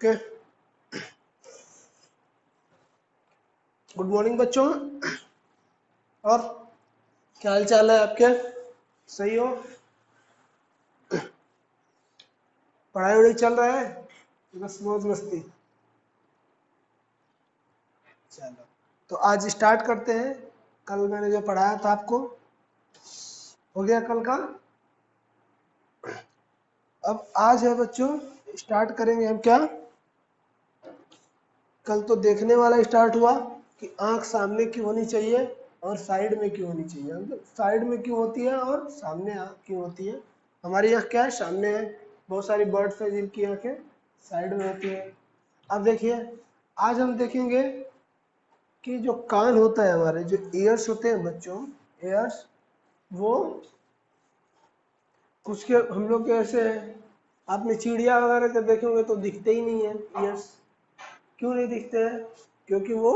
Okay, good morning बच्चों। और क्या हाल चाल है आपके? सही हो? पढ़ाई वढ़ाई चल रहा है? बस मौज मस्ती? चलो, तो आज स्टार्ट करते हैं। कल मैंने जो पढ़ाया था आपको, हो गया कल का। अब आज है बच्चों, स्टार्ट करेंगे हम क्या। कल तो देखने वाला स्टार्ट हुआ कि आंख सामने क्यों होनी चाहिए और साइड में क्यों होनी चाहिए। मतलब साइड में क्यों होती है और सामने क्यों होती है। हमारी आंख क्या है? सामने है। बहुत सारी बर्ड्स है जिनकी आंखें साइड में होती है। अब देखिए, आज हम देखेंगे कि जो कान होता है, हमारे जो ईयर्स होते हैं बच्चों, ईयर्स, वो कुछ के हम लोग के ऐसे हैं। आपने चिड़िया वगैरह के देखे होंगे तो दिखते ही नहीं है ईयर्स। क्यों नहीं दिखते हैं? क्योंकि वो,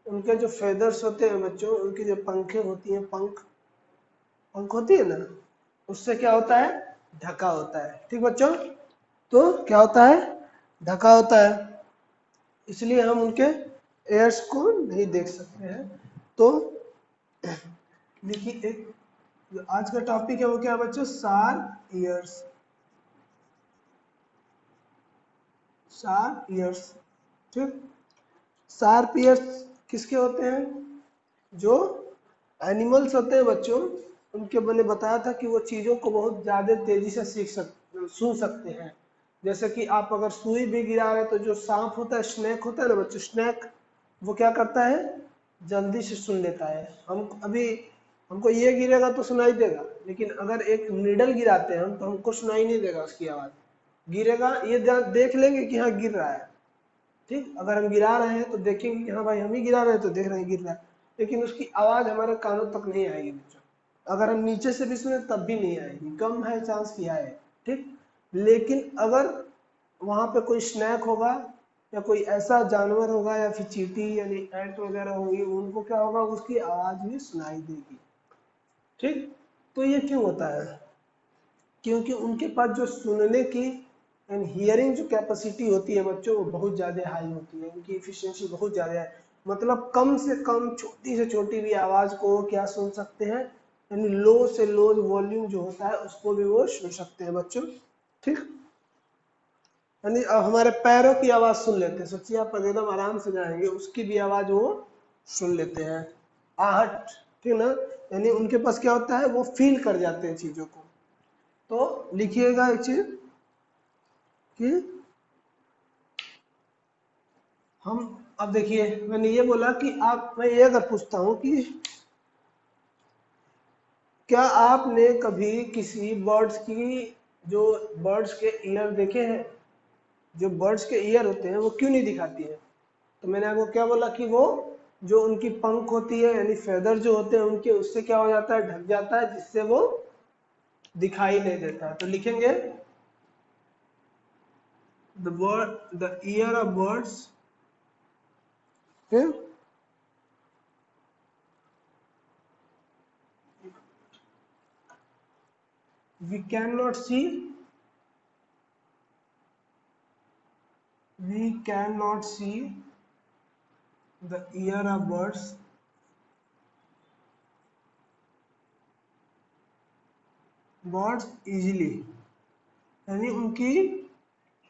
उनके जो फेदर्स होते हैं बच्चों, उनकी जो पंखें होती हैं, पंख पंख होती है ना, उससे क्या होता है? ढका होता है। ठीक बच्चों, तो क्या होता है? ढका होता है, इसलिए हम उनके एयर्स को नहीं देख सकते हैं। तो देखिए, एक जो आज का टॉपिक है वो क्या है बच्चों? Sharp years. शार्प ईयर्स, ठीक। शार्प ईयर्स किसके होते हैं? जो एनिमल्स होते हैं बच्चों, उनके मैंने बताया था कि वो चीज़ों को बहुत ज़्यादा तेज़ी से सुन सकते हैं। जैसे कि आप अगर सुई भी गिरा रहे तो जो सांप होता है, स्नेक होता है ना बच्चों, स्नेक, वो क्या करता है? जल्दी से सुन लेता है। हम अभी, हमको ये गिरेगा तो सुनाई देगा, लेकिन अगर एक नीडल गिराते हैं हम तो हमको सुनाई नहीं देगा उसकी आवाज़। गिरेगा ये देख लेंगे कि हाँ गिर रहा है, ठीक। अगर हम गिरा रहे हैं तो देखेंगे कि हाँ भाई हम ही गिरा रहे हैं, तो देख रहे हैं गिर रहा है, लेकिन उसकी आवाज़ हमारे कानों तक नहीं आएगी बच्चों। अगर हम नीचे से भी सुने तब भी नहीं आएगी, कम है चांस कि आए, ठीक। लेकिन अगर वहाँ पे कोई स्नैक होगा या कोई ऐसा जानवर होगा या फिर चींटी यानी एंट वगैरह होंगी, उनको क्या होगा? उसकी आवाज़ भी सुनाई देगी, ठीक। तो ये क्यों होता है? क्योंकि उनके पास जो सुनने की एंड हियरिंग जो कैपेसिटी होती है बच्चों, वो बहुत ज़्यादा हाई होती है। उनकी एफिशिएंसी बहुत ज़्यादा है। मतलब कम से कम छोटी से छोटी भी आवाज़ को क्या सुन सकते हैं, यानी लो से लो वॉल्यूम जो होता है उसको भी वो सुन सकते हैं बच्चों, ठीक। यानी हमारे पैरों की आवाज़ सुन लेते हैं। सोचिए आप एकदम आराम से जाएंगे, उसकी भी आवाज़ वो सुन लेते हैं, आहट, ठीक ना। यानी उनके पास क्या होता है? वो फील कर जाते हैं चीज़ों को। तो लिखिएगा एक चीज कि हम, अब देखिए मैंने ये बोला कि आप, मैं ये अगर पूछता हूं कि क्या आपने कभी किसी बर्ड्स की, जो बर्ड्स के ईयर देखे हैं? जो बर्ड्स के ईयर होते हैं वो क्यों नहीं दिखाती है? तो मैंने आपको क्या बोला कि वो जो उनकी पंख होती है यानी फेदर जो होते हैं उनके, उससे क्या हो जाता है? ढक जाता है, जिससे वो दिखाई नहीं देता। तो लिखेंगे the year of birds, we cannot see, we cannot see the ear of birds easily। यानी उनकी,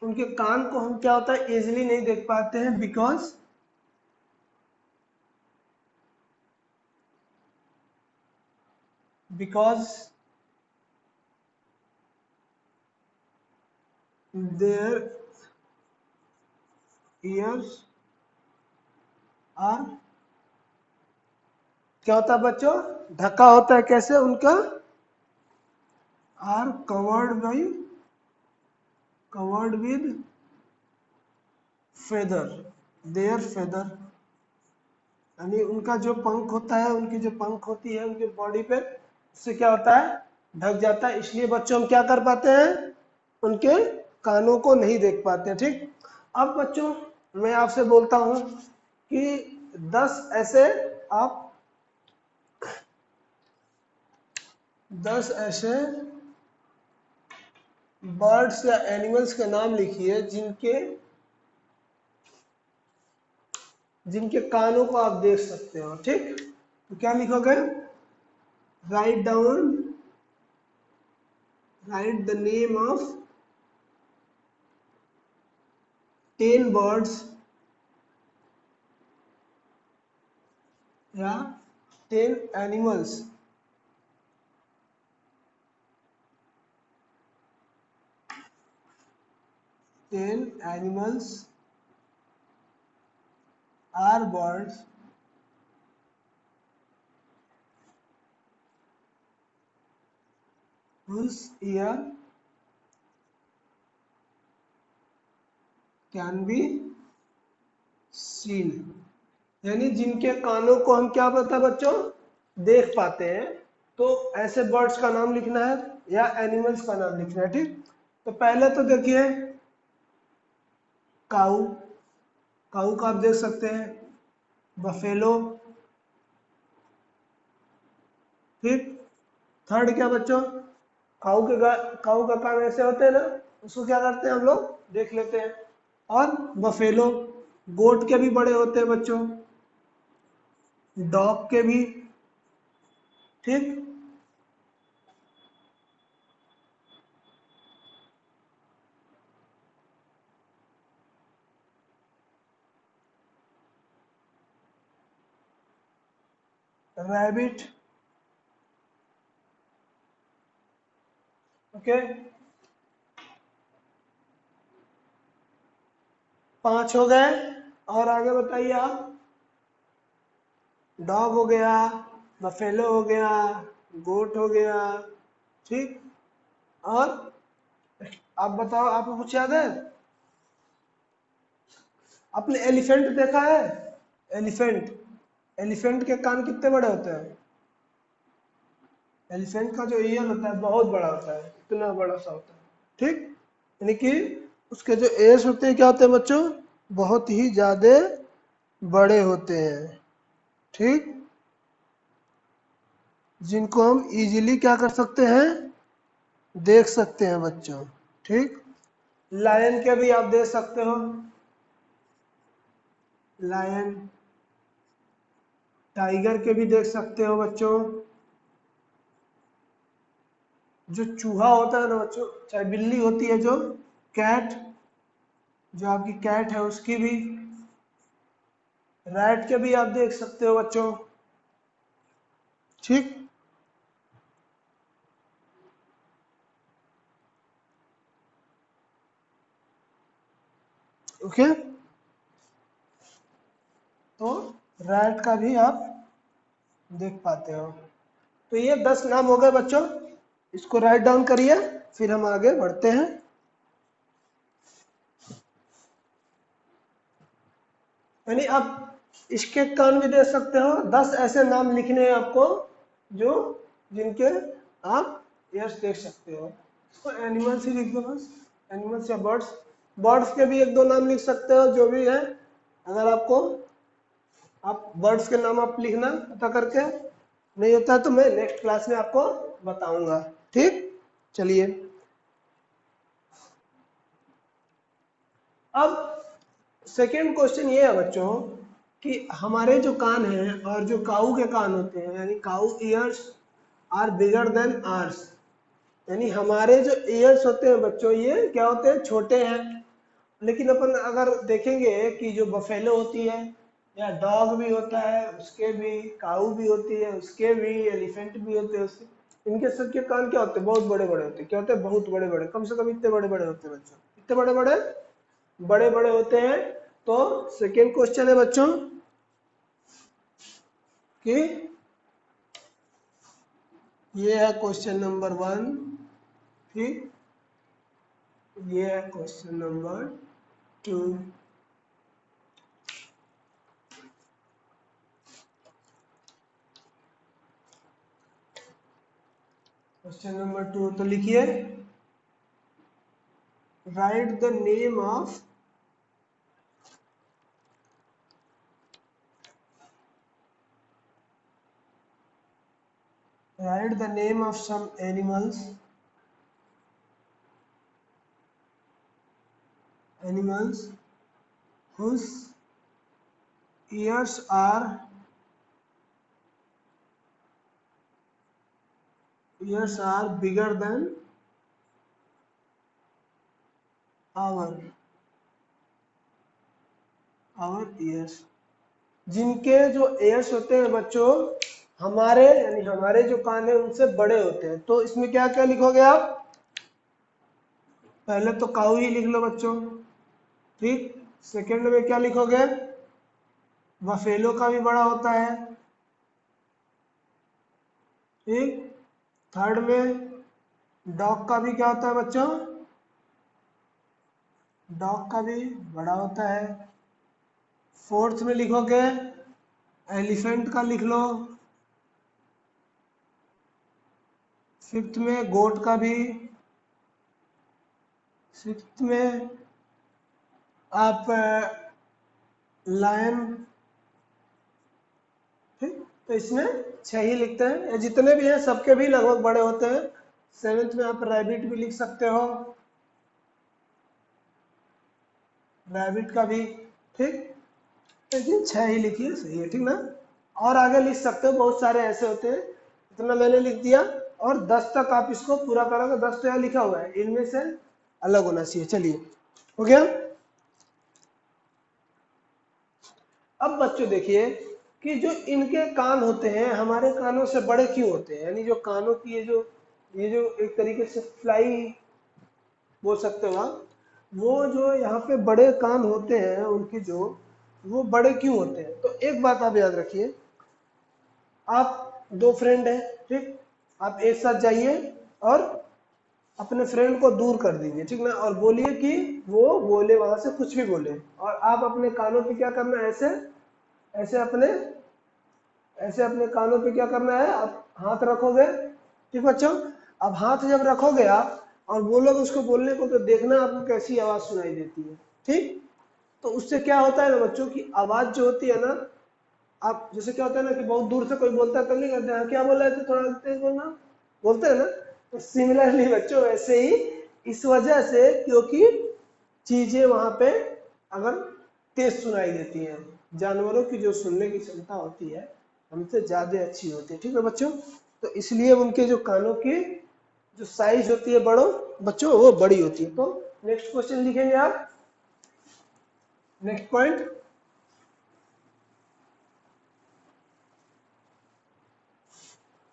उनके कान को हम क्या होता है? इजीली नहीं देख पाते हैं, बिकॉज देयर ears आर, क्या होता है बच्चों? ढका होता है। कैसे? उनका are covered with feather, their feather, यानी उनका जो पंख होता है, उनकी जो पंख होती है उनके बॉडी पे, उससे क्या होता है? ढक जाता है। इसलिए बच्चों हम क्या कर पाते हैं? उनके कानों को नहीं देख पाते हैं, ठीक। अब बच्चों मैं आपसे बोलता हूं कि 10 ऐसे, आप 10 ऐसे बर्ड्स या एनिमल्स के नाम लिखिए जिनके जिनके कानों को आप देख सकते हो। ठीक, तो क्या लिखोगे? Write down, right the name of 10 birds या 10 animals are birds whose ear can be seen, यानी जिनके कानों को हम क्या पता बच्चों देख पाते हैं। तो ऐसे बर्ड्स का नाम लिखना है या एनिमल्स का नाम लिखना है। ठीक, तो पहले तो देखिए काऊ, काऊ का आप देख सकते हैं, बफेलो। ठीक, थर्ड क्या बच्चों? काऊ का कान ऐसे होते हैं ना, उसको क्या करते हैं हम लोग देख लेते हैं। और बफेलो, गोट के भी बड़े होते हैं बच्चों, डॉग के भी। ठीक, रैबिट। ओके, 5 हो गए। और आगे बताइए आप। डॉग हो गया, बफेलो हो गया, गोट हो गया। ठीक, और आप बताओ, आपको कुछ याद है? आपने एलिफेंट देखा है? एलिफेंट, एलिफेंट के कान कितने बड़े होते हैं? एलिफेंट का जो ईयर होता है बहुत बड़ा होता है, इतना बड़ा सा होता है। ठीक, यानी कि उसके जो एयर्स होते हैं क्या होते हैं बच्चों? बहुत ही ज्यादा बड़े होते हैं। ठीक, जिनको हम इजीली क्या कर सकते हैं देख सकते हैं बच्चों। ठीक, लायन के भी आप देख सकते हो, लायन। टाइगर के भी देख सकते हो बच्चों। जो चूहा होता है ना बच्चों, चाहे बिल्ली होती है जो कैट, जो आपकी कैट है उसकी भी। रैट के भी आप देख सकते हो बच्चों। ठीक, ओके, तो रैट का भी आप देख पाते हो। तो ये 10 नाम हो गए बच्चों, इसको राइट डाउन करिए, फिर हम आगे बढ़ते हैं। यानी आप इसके कान भी दे सकते हो। 10 ऐसे नाम लिखने हैं आपको जो जिनके आप यस देख सकते हो। तो एनिमल्स ही लिख दो बस, एनिमल्स या बर्ड्स। बर्ड्स के भी एक दो नाम लिख सकते हो जो भी है। अगर आपको, आप बर्ड्स के नाम आप लिखना पता करके, नहीं होता है तो मैं नेक्स्ट क्लास में आपको बताऊंगा। ठीक, चलिए। अब सेकेंड क्वेश्चन ये है बच्चों कि हमारे जो कान हैं और जो काऊ के कान होते हैं, यानी cow ears are bigger than ours, यानी हमारे जो ईयर्स होते हैं बच्चों ये क्या होते हैं छोटे हैं। लेकिन अपन अगर देखेंगे कि जो बफेलो होती है या डॉग भी होता है उसके भी, काऊ भी होती है उसके भी, एलिफेंट भी होते हैं उसके, इनके सबके कान क्या होते हैं बहुत बड़े बड़े होते हैं। क्या होते हैं? बहुत बड़े बड़े, कम से कम इतने बड़े बड़े होते हैं बच्चों। इतने बड़े बड़े, बड़े बड़े होते हैं। तो सेकेंड क्वेश्चन है बच्चों कि ये है क्वेश्चन नंबर 1। ठीक, ये है क्वेश्चन नंबर 2। क्वेश्चन नंबर 2 तो लिखिए, right the name of, write the name of some animals whose ears are bigger than our ears। जिनके जो ears होते हैं बच्चों हमारे यानी हमारे जो कान है उनसे बड़े होते हैं। तो इसमें क्या क्या लिखोगे आप? पहले तो काऊ ही लिख लो बच्चों, ठीक। सेकंड में क्या लिखोगे? बफेलो का भी बड़ा होता है, ठीक। थर्ड में डॉग का भी क्या होता है बच्चों? डॉग का भी बड़ा होता है। फोर्थ में लिखोगे एलिफेंट का लिख लो। फिफ्थ में गोट का भी। सिक्स्थ में आप लायन, ठीक। तो इसमें 6 ही लिखते हैं, ये जितने भी हैं सबके भी लगभग बड़े होते हैं। सेवेंथ में आप रैबिट भी लिख सकते हो, रैबिट का भी, ठीक। लेकिन 6 ही लिखिए, सही है, ठीक ना। और आगे लिख सकते हो, बहुत सारे ऐसे होते हैं। इतना मैंने लिख दिया और 10 तक आप इसको पूरा करोगे। 10 तो यहाँ लिखा हुआ है, इनमें से अलग होना चाहिए। चलिए, हो गया। अब बच्चों देखिए कि जो इनके कान होते हैं हमारे कानों से बड़े क्यों होते हैं, यानी जो कानों की ये जो एक तरीके से फ्लाई बोल सकते हो आप, वो जो यहाँ पे बड़े कान होते हैं उनके जो, वो बड़े क्यों होते हैं? तो एक बात आप याद रखिए, आप दो फ्रेंड हैं, ठीक। आप एक साथ जाइए और अपने फ्रेंड को दूर कर दीजिए, ठीक ना, और बोलिए कि वो बोले, वहां से कुछ भी बोले, और आप अपने कानों पे क्या करना है, ऐसे ऐसे अपने ऐसे अपने कानों पे क्या करना है, आप हाथ रखोगे, ठीक बच्चों। अब हाथ जब रखोगे आप और बोलोगे उसको बोलने को, तो देखना आपको कैसी आवाज सुनाई देती है, ठीक। तो उससे क्या होता है ना बच्चों की आवाज जो होती है ना, आप जैसे क्या होता है ना कि बहुत दूर से कोई बोलता है तो नहीं करते हैं, क्या बोल रहे थे, थोड़ा तेज बोलना, बोलते हैं ना। तो सिमिलरली बच्चों वैसे ही, इस वजह से क्योंकि चीजें वहां पे अगर तेज सुनाई देती हैं, जानवरों की जो सुनने की क्षमता होती है हमसे ज्यादा अच्छी होती है, ठीक है बच्चों। तो इसलिए उनके जो कानों की जो साइज होती है बड़ों बच्चों, वो बड़ी होती है। तो नेक्स्ट क्वेश्चन लिखेंगे आप, next point.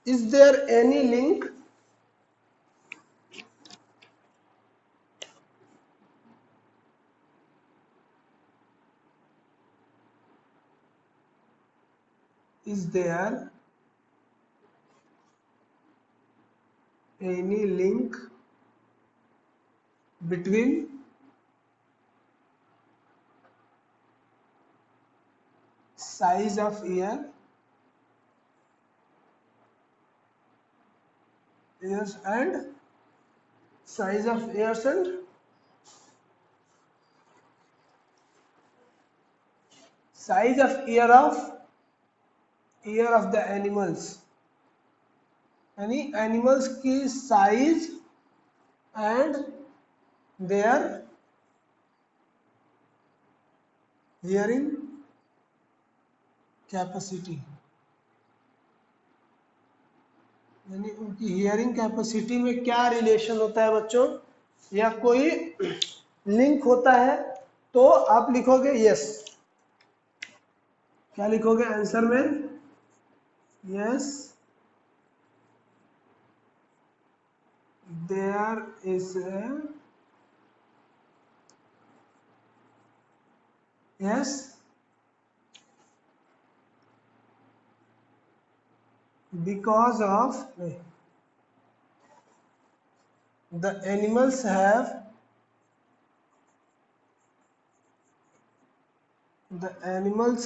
Is there any link is there any link between size of ears and size of ears and size of ear of the animals, यानी एनिमल्स की size and their hearing capacity, यानी उनकी hearing capacity में क्या relation होता है बच्चों, या कोई लिंक होता है, तो आप लिखोगे यस। क्या लिखोगे आंसर में? Yes, there is a, yes, because of the animals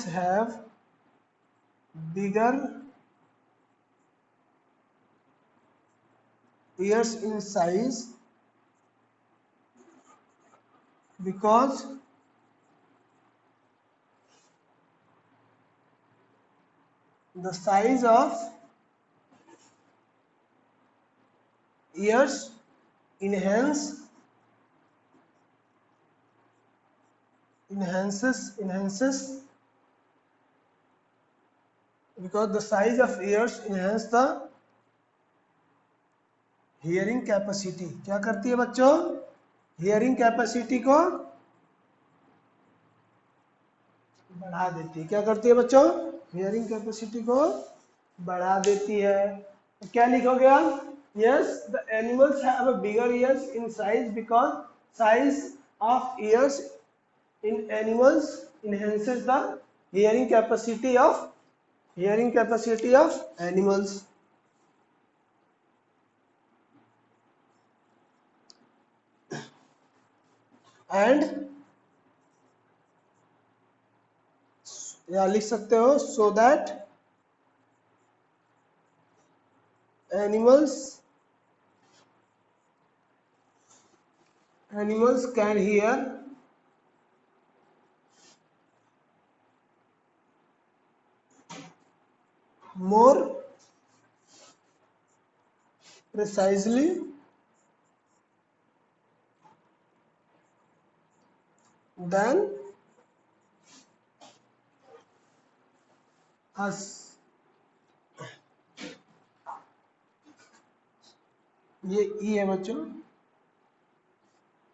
have bigger ears in size, because the size of ears enhances because the size of years enhance the hearing capacity. क्या करती है बच्चों? Hearing capacity को बढ़ा देती है। क्या करती है बच्चों? हियरिंग कैपेसिटी को बढ़ा देती है। तो क्या लिखोगे आप? Yes, the animals have a bigger years in size because size of years in animals enhances the hearing capacity of animals. And या लिख सकते हो so that animals can hear more precisely than us. ये ई है बच्चों,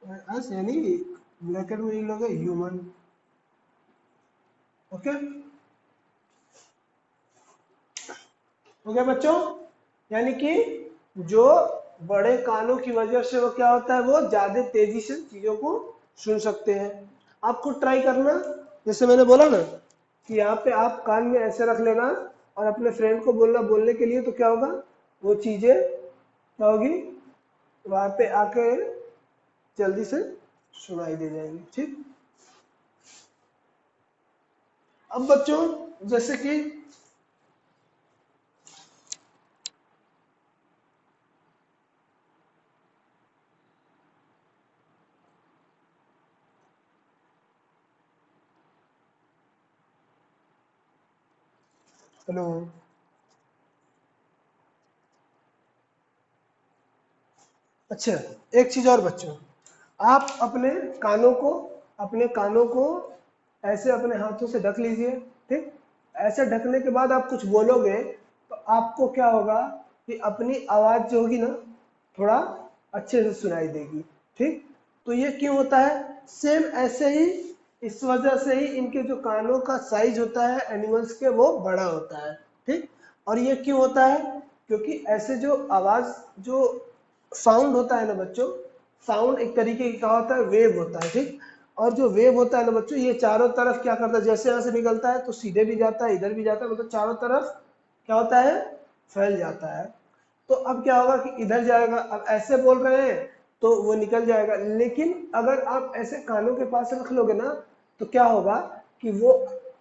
अस यानी bracket में ये लोग ह्यूमन। ओके, हो गया बच्चों? यानी कि जो बड़े कानों की वजह से वो क्या होता है, वो ज्यादा तेजी से चीजों को सुन सकते हैं। आप खुद ट्राई करना, जैसे मैंने बोला ना कि यहाँ पे आप कान में ऐसे रख लेना और अपने फ्रेंड को बोलना बोलने के लिए, तो क्या होगा, वो चीजें क्या होगी, वहां पे आके जल्दी से सुनाई दे जाएंगी। ठीक, अब बच्चों जैसे कि हेलो, अच्छा एक चीज और बच्चों, आप अपने कानों को ऐसे अपने हाथों से ढक लीजिए। ठीक, ऐसे ढकने के बाद आप कुछ बोलोगे तो आपको क्या होगा कि अपनी आवाज जो होगी ना थोड़ा अच्छे से सुनाई देगी। ठीक, तो ये क्यों होता है? सेम ऐसे ही, इस वजह से ही इनके जो कानों का साइज होता है एनिमल्स के, वो बड़ा होता है। ठीक, और ये क्यों होता है? क्योंकि ऐसे जो आवाज, जो साउंड होता है ना बच्चों, साउंड एक तरीके का होता है, वेव होता है। ठीक, और जो वेव होता है ना बच्चों, ये चारों तरफ क्या करता है, जैसे यहाँ से निकलता है तो सीधे भी जाता है, इधर भी जाता है, मतलब चारों तरफ क्या होता है, फैल जाता है। तो अब क्या होगा कि इधर जाएगा, अब ऐसे बोल रहे हैं तो वो निकल जाएगा, लेकिन अगर आप ऐसे कानों के पास रख लोगे ना तो क्या होगा कि वो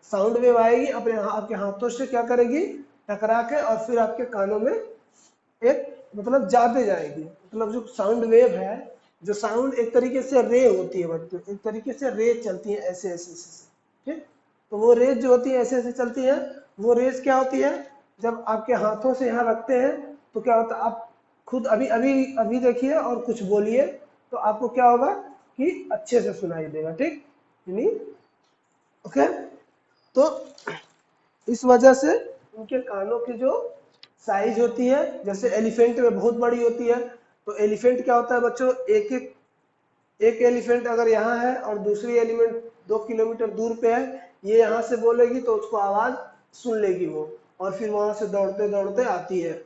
साउंड वेव आएगी अपने आपके हाथों से क्या करेगी, टकरा के, और फिर आपके कानों में एक मतलब जाते जाएगी। मतलब जो साउंड वेव है, जो साउंड एक तरीके से रे होती है बच्चों, एक तरीके से रे चलती है ऐसे ऐसे ऐसे। ठीक, तो वो रेज जो होती है ऐसे ऐसे चलती है, वो रेज क्या होती है, जब आपके हाथों से यहाँ रखते हैं तो क्या होता है, आप खुद अभी अभी अभी देखिए और कुछ बोलिए तो आपको क्या होगा कि अच्छे से सुनाई देगा। ठीक, यानी ओके, तो इस वजह से उनके कानों की जो साइज होती है, जैसे एलिफेंट में बहुत बड़ी होती है, तो एलिफेंट क्या होता है बच्चों, एक एलिफेंट अगर यहाँ है और दूसरी एलिफेंट 2 किलोमीटर दूर पे है, ये यहाँ से बोलेगी तो उसको आवाज सुन लेगी वो, और फिर वहां से दौड़ते दौड़ते आती है।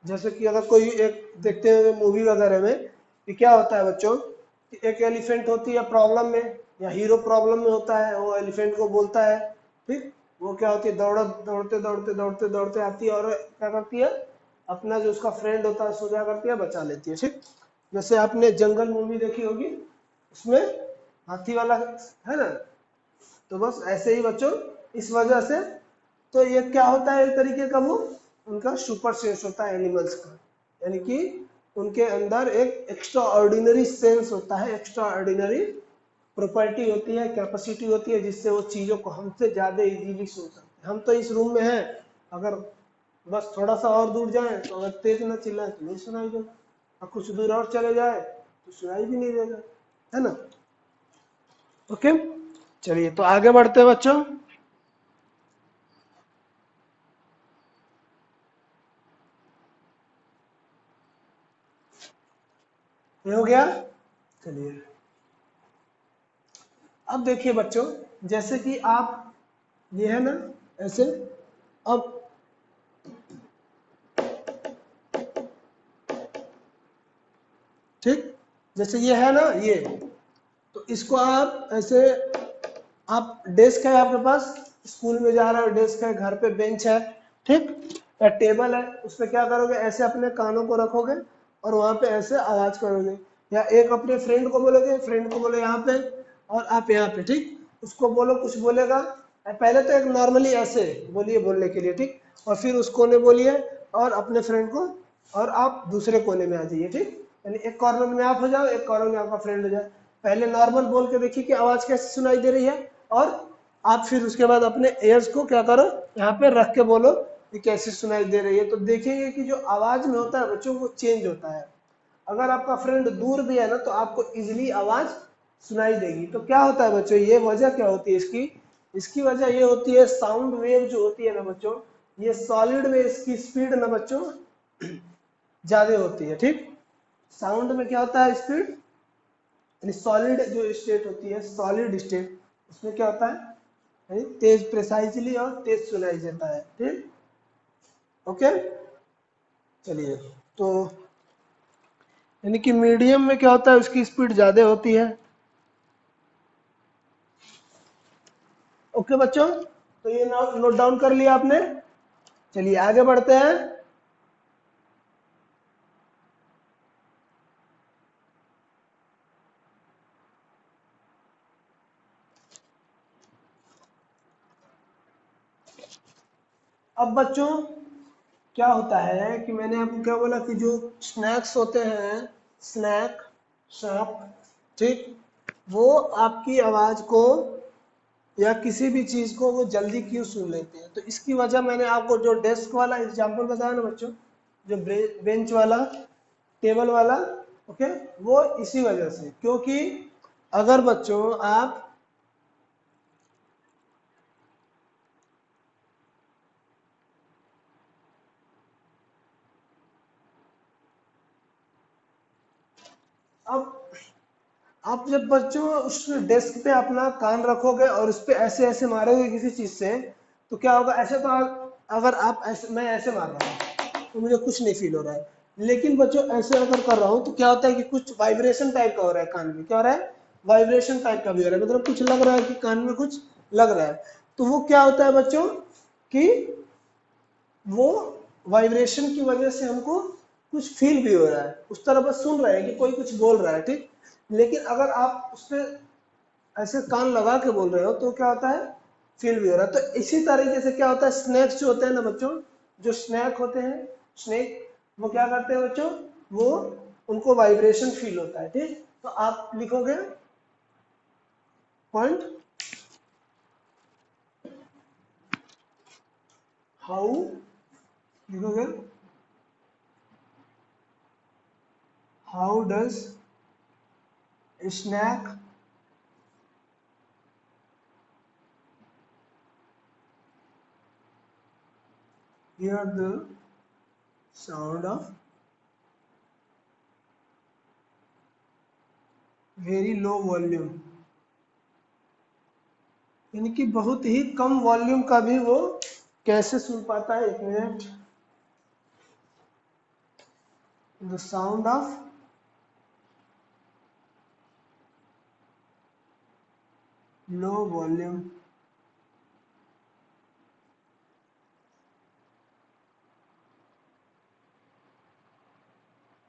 जैसे कि अगर कोई एक देखते हैं मूवी वगैरह में कि क्या होता है बच्चों, कि एक एलिफेंट होती है प्रॉब्लम में, या हीरो प्रॉब्लम में होता है, वो एलिफेंट को बोलता है। ठीक, वो क्या होती है, दौड़ते दौड़ते दौड़ते दौड़ते आती है और क्या करती है, अपना जो उसका फ्रेंड होता है उसको क्या करती है, बचा लेती है। ठीक, जैसे आपने जंगल मूवी देखी होगी, उसमें हाथी वाला है ना, तो बस ऐसे ही बच्चों, इस वजह से तो ये क्या होता है, एक तरीके का वो उनका सुपर सेंस होता है एनिमल्स का, यानी कि उनके अंदर एक एक्स्ट्रा ऑर्डिनरी सेंस होता है, एक्स्ट्रा ऑर्डिनरी प्रॉपर्टी होती है, कैपेसिटी होती है, जिससे वो चीज़ों को हमसे ज़्यादा इजीली सुन सकते हैं। हम तो इस रूम में हैं, अगर बस थोड़ा सा और दूर जाएं तो अगर तेज ना चिल्लाएं तो नहीं सुनाई देगा, और कुछ दूर और चले जाए तो सुनाई भी नहीं देगा, है ना। ओके, चलिए तो आगे बढ़ते हैं बच्चों। ये हो गया। चलिए अब देखिए बच्चों, जैसे कि आप ये है ना ऐसे, अब ठीक, जैसे ये है ना ये, तो इसको आप ऐसे, आप डेस्क है आपके पास, स्कूल में जा रहे हो, डेस्क है, घर पे बेंच है, ठीक, या टेबल है, उस पर क्या करोगे, ऐसे अपने कानों को रखोगे और वहां पे ऐसे आवाज करोगे, या एक अपने फ्रेंड को बोलोगे, फ्रेंड को बोलो यहाँ पे और आप यहाँ पे, ठीक, उसको बोलो, कुछ बोलेगा, पहले तो एक नॉर्मली ऐसे बोलिए बोलने के लिए, ठीक, और फिर उस कोने बोलिए और अपने फ्रेंड को, और आप दूसरे कोने में आ जाइए, ठीक, यानी एक कॉर्नर में आप हो जाओ, एक कॉर्नर में आपका फ्रेंड हो जाए। पहले नॉर्मल बोल के देखिए कि आवाज कैसे सुनाई दे रही है, और आप फिर उसके बाद अपने एयर्स को क्या करो, यहाँ पे रख के बोलो कि कैसे सुनाई दे रही है, तो देखेंगे कि जो आवाज में होता है बच्चों वो चेंज होता है। अगर आपका फ्रेंड दूर भी है ना तो आपको इजीली आवाज सुनाई देगी। तो क्या होता है बच्चों, ये वजह क्या होती है इसकी, इसकी वजह ये होती है, साउंड वेव जो होती है ना बच्चों, ये सॉलिड में इसकी स्पीड ना बच्चों ज्यादा होती है, ठीक, साउंड में क्या होता है स्पीड, यानी सॉलिड जो स्टेट होती है, सॉलिड स्टेट, उसमें क्या होता है, यानी तेज प्रिसाइजली और तेज सुनाई देता है, ठीक, ओके। चलिए, तो यानी कि मीडियम में क्या होता है, उसकी स्पीड ज्यादा होती है, ओके बच्चों, तो ये नोट डाउन कर लिया आपने। चलिए आगे बढ़ते हैं। अब बच्चों क्या होता है कि मैंने आपको क्या बोला कि जो स्नैक्स होते हैं, स्नैक, शॉप, ठीक, वो आपकी आवाज को या किसी भी चीज को वो जल्दी क्यों सुन लेते हैं, तो इसकी वजह मैंने आपको जो डेस्क वाला एग्जांपल बताया ना बच्चों, जो बेंच वाला, टेबल वाला, ओके, वो इसी वजह से, क्योंकि अगर बच्चों आप, अब आप जब बच्चों उस डेस्क पे अपना कान रखोगे और उस पे ऐसे ऐसे मारोगे किसी चीज से, तो क्या होगा, ऐसे तो अगर आप ऐसे, मैं ऐसे मार रहा हूँ तो मुझे कुछ नहीं फील हो रहा है, लेकिन बच्चों ऐसे अगर कर रहा हूँ तो क्या होता है कि कुछ वाइब्रेशन टाइप का हो रहा है कान में, क्या हो रहा है, वाइब्रेशन टाइप का भी हो रहा है, मतलब कुछ लग रहा है कि कान में कुछ लग रहा है। तो वो क्या होता है बच्चों कि वो वाइब्रेशन की वजह से हमको कुछ फील भी हो रहा है, उस तरह बस सुन रहे हैं कि कोई कुछ बोल रहा है, ठीक, लेकिन अगर आप उस पर ऐसे कान लगा के बोल रहे हो तो क्या होता है, फील भी हो रहा है। तो इसी तरीके से क्या होता है, स्नैक्स जो होते हैं ना बच्चों, जो स्नैक होते हैं, स्नैक, वो क्या करते हैं बच्चों, वो उनको वाइब्रेशन फील होता है, ठीक, तो आप लिखोगे पॉइंट, हाउ, लिखोगे how does snake hear the sound of very low volume, यानी कि बहुत ही कम वॉल्यूम का भी वो कैसे सुन पाता है, एक minute, the sound of low volume,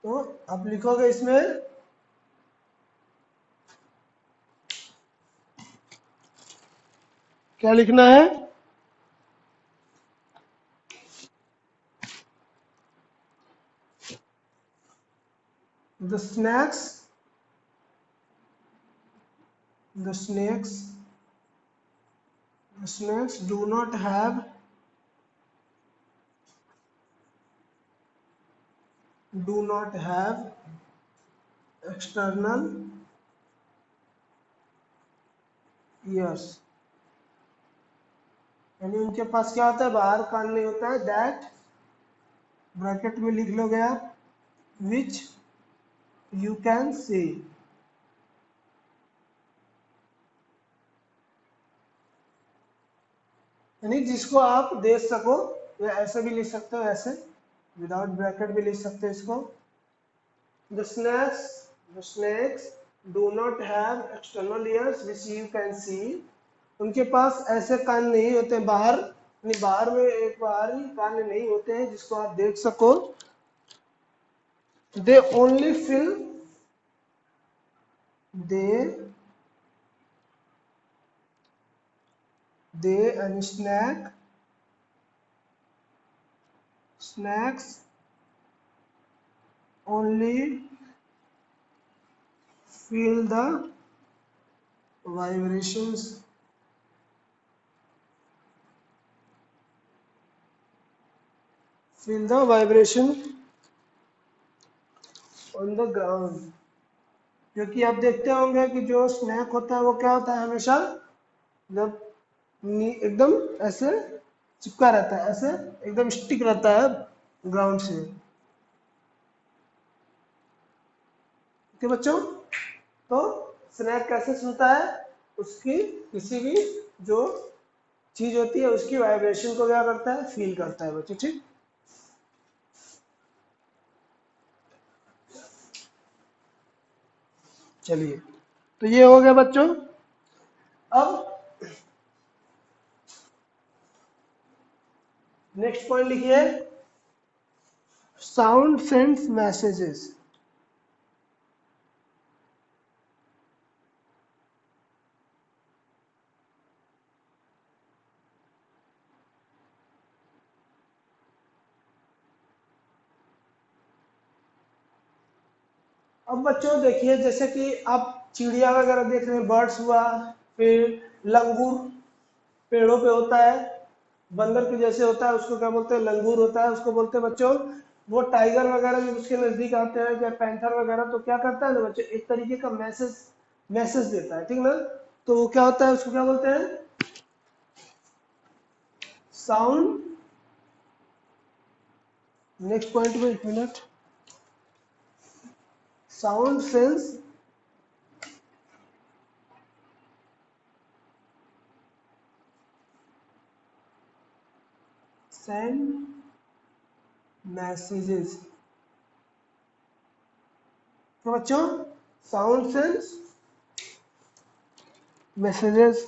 तो आप लिखोगे इसमें, क्या लिखना है, the snacks, the snacks, snakes do not have external ears, यानी उनके पास क्या होता है, बाहर कान नहीं होता है, दैट ब्रैकेट में लिख लोगे आप, विच you can see। यानी जिसको आप देख सको, या ऐसे भी लिख सकते हो, ऐसे विदाउट ब्रैकेट भी लिख सकते हो इसको। The snakes do not have external ears which you can see. उनके पास ऐसे कान नहीं होते बाहर, यानी बाहर में एक बाहरी कान नहीं होते हैं जिसको आप देख सको। They only feel they and snacks only feel the vibrations on the ground। क्योंकि आप देखते होंगे कि जो स्नैक होता है वो क्या होता है, हमेशा जब एकदम ऐसे चिपका रहता है, ऐसे एकदम स्टिक रहता है ग्राउंड से। ओके बच्चों, तो स्नैक कैसे सुनता है, उसकी किसी भी जो चीज होती है उसकी वाइब्रेशन को क्या करता है, फील करता है बच्चों। ठीक, चलिए, तो ये हो गया बच्चों। अब नेक्स्ट पॉइंट लिखिए, साउंड सेंड्स मैसेजेस। अब बच्चों देखिए, जैसे कि आप चिड़िया वगैरह देख रहे हैं, बर्ड्स हुआ, फिर लंगूर पेड़ों पे होता है, बंदर के जैसे होता है, उसको क्या बोलते हैं, लंगूर होता है, उसको बोलते हैं बच्चों। वो टाइगर वगैरह जब उसके नजदीक आते हैं, या पैंथर वगैरह, तो क्या करता है ना बच्चों, एक तरीके का मैसेज देता है, ठीक ना। तो वो क्या होता है, उसको क्या बोलते हैं, साउंड। नेक्स्ट पॉइंट में, एक minute, sound sense send messages. तो बच्चों, साउंड सेंस मैसेजेस।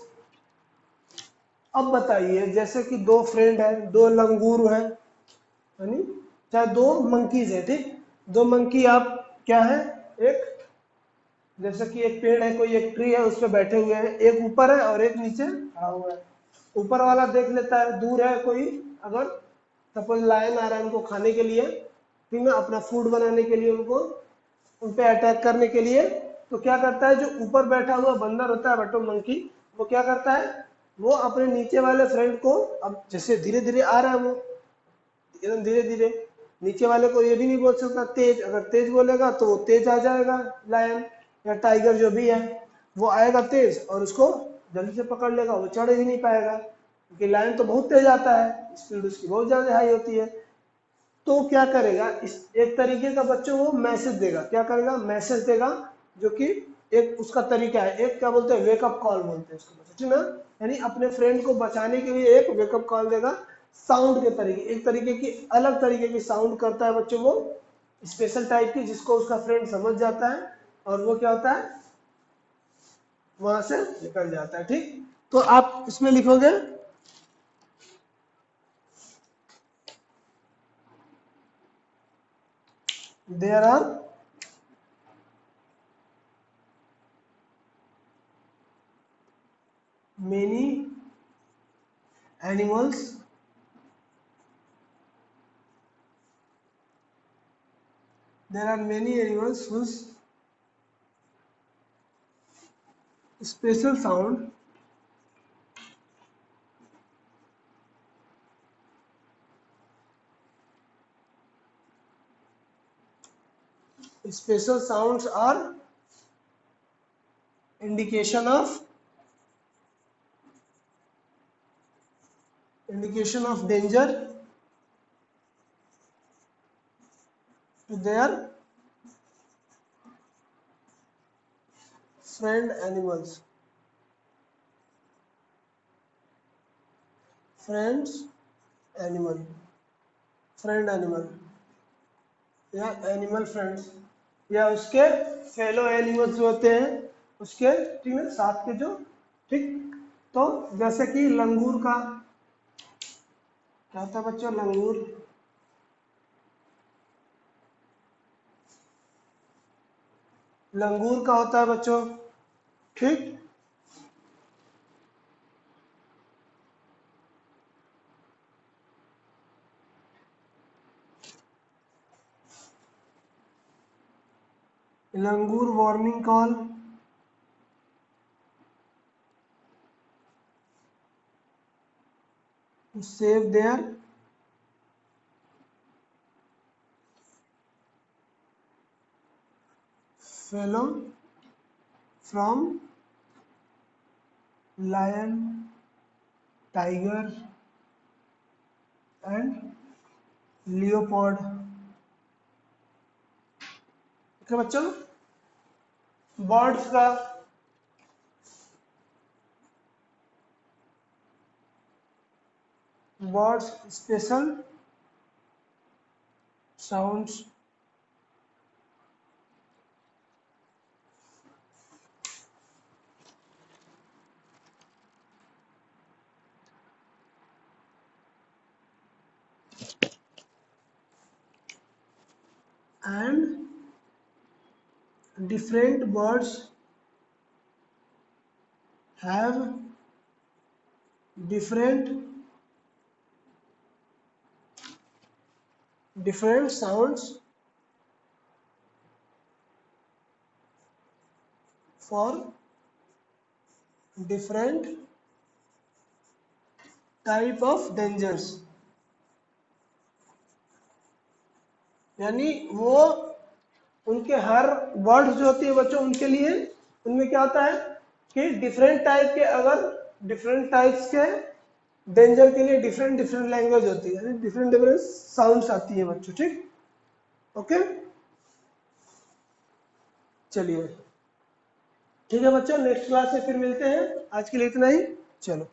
अब बताइए, जैसे कि दो फ्रेंड है, दो लंगूर है, यानी चाहे दो मंकीज है, ठीक, दो मंकी, आप क्या है, एक जैसे कि एक पेड़ है, कोई एक ट्री है, उस पर बैठे हुए हैं, एक ऊपर है और एक नीचे खड़ा हुआ है। ऊपर वाला देख लेता है, दूर है कोई, अगर सपोज लायन आ रहा है उनको खाने के लिए, ठीक ना, अपना फूड बनाने के लिए, उनको उन पे अटैक करने के लिए, तो क्या करता है, जो ऊपर बैठा हुआ बंदर होता है, बटो मंकी, वो क्या करता है, वो अपने नीचे वाले फ्रेंड को, अब जैसे धीरे धीरे आ रहा है वो, एकदम धीरे धीरे, नीचे वाले को ये भी नहीं बोल सकता तेज, अगर तेज बोलेगा तो वो तेज आ जाएगा, लायन या टाइगर जो भी है, वो आएगा तेज और उसको जल्दी से पकड़ लेगा, वो चढ़ ही नहीं पाएगा, क्योंकि लायन तो बहुत तेज आता है, स्पीड उसकी बहुत ज्यादा हाई होती है। तो क्या करेगा, इस एक तरीके का बच्चों वो मैसेज देगा, क्या करेगा, मैसेज देगा, जो कि एक उसका तरीका है, एक क्या बोलते हैं, वेकअप कॉल बोलते हैं उसको, ठीक ना, यानी अपने फ्रेंड को बचाने के लिए एक वेकअप कॉल देगा, साउंड के तरीके, एक तरीके की अलग तरीके की साउंड करता है बच्चों वो, स्पेशल टाइप की, जिसको उसका फ्रेंड समझ जाता है, और वो क्या होता है, वहां से निकल जाता है। ठीक, तो आप इसमें लिखोगे, there are many animals whose special sound special sounds are indication of danger to their friend animals, friends animal, friend animal या एनिमल फ्रेंड्स, या उसके फेलो एनिमल्स जो होते हैं उसके, ठीक है, साथ के जो, ठीक। तो जैसे कि लंगूर का क्या होता है बच्चों, लंगूर, लंगूर का होता है बच्चों, ठीक। Langur warning call, save their fellow from lion, tiger and leopard. ठीक है बच्चों, बर्ड्स का birds special sounds and different birds have different sounds for different type of dangers। यानी वो उनके हर वर्ड्स जो होती है बच्चों उनके लिए, उनमें क्या होता है कि डिफरेंट टाइप के, अगर डिफरेंट टाइप्स के डेंजर के लिए डिफरेंट डिफरेंट लैंग्वेज होती है, डिफरेंट डिफरेंट साउंड्स आती है बच्चों, ठीक। ओके, चलिए ठीक है बच्चों, नेक्स्ट क्लास में फिर मिलते हैं, आज के लिए इतना ही, चलो।